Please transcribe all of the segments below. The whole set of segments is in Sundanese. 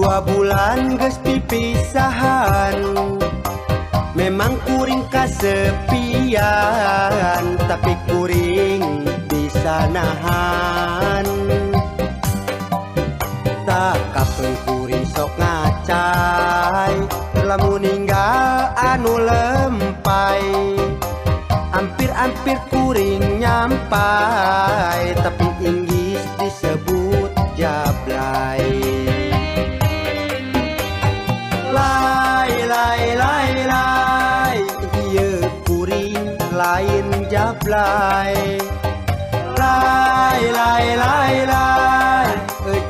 2 bulan geus pipisahan, memang kuring kasepian, tapi kuring bisa nahan. Tak kapeung kuring sok ngacai, lamun ninggal anu lempai. Hampir-hampir kuring nyampai, tapi inggis disebut jablay. Lai lai lai lai, ieu kuring lain jablay. Lai lai lai lai,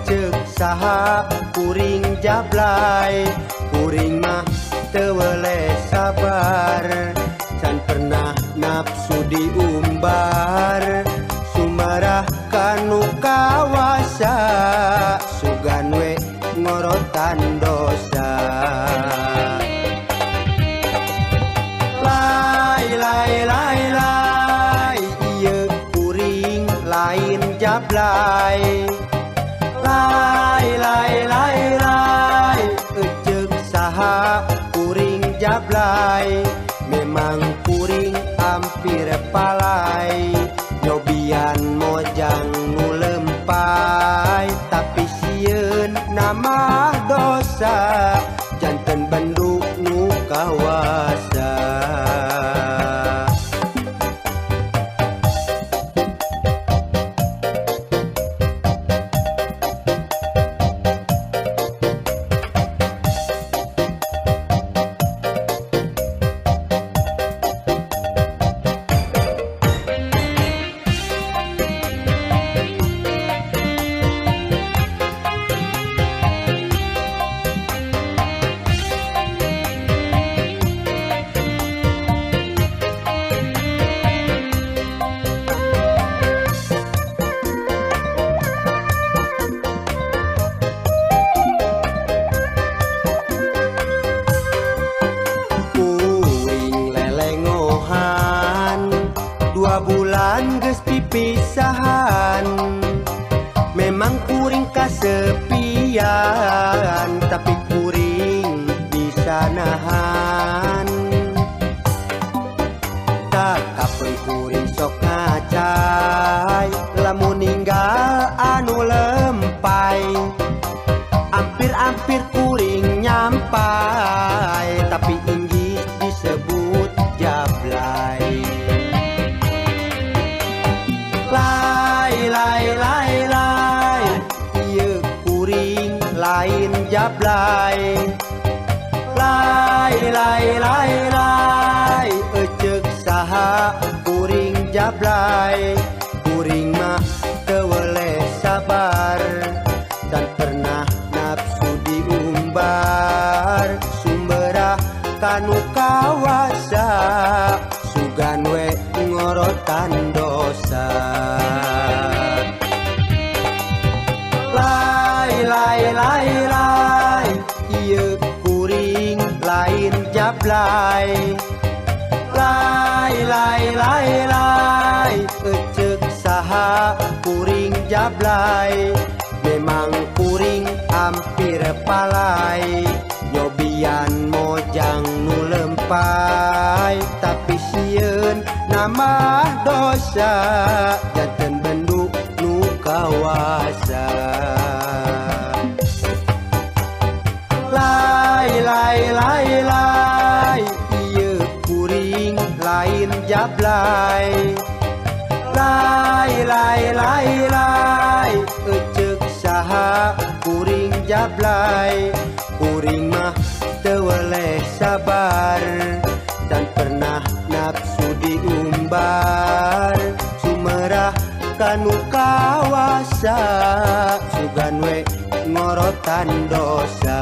ceuk saha kuring jablay. Kuring mah teu weles sabar, can pernah nafsu diumbar. Sumarah kanu kawasa, sugan we ngorotan dosa. Lai lai lai lai, ieu kuring lain jablay. Lai lai lai lai, ceuk saha kuring jablay. Memang kuring hampir palai, nyobian mojang nu lempai. Tapi sieun nama dosa, janten banduk nu kawasa. Bulan geus pipisahan, memang kuring kasepian, tapi kuring bisa nahan. Tak kapeung kuring sok ngacai, lamun ninggal anu lempai. Hampir-hampir kuring nyampai, tapi inggis disebut jablay. Lai lai lai lai, ieu kuring lain jablay. Lai lai lai lai, ceuk saha kuring jablay. Kuring mah teu weles sabar, dan pernah nafsu diumbar. Sumberah kanu kawasa, sugan we ngorotan dosa. Lai lai lai lai, ieu kuring lain jablay. Lai lai lai lai, ceuk saha kuring jablay. Memang kuring hampir palai, nyobian mojang nu lempai. Tapi sieun nama dosa, janten banduk nu kawasa. Lai lai lai lai, ieu kuring lain jablay. Lai lai lai lai, ceuk saha kuring jablay. Kuring mah teu weles sabar, dan pernah nafsu diumbar. Sumerah kanu kawasa, sugan we ngorotan dosa.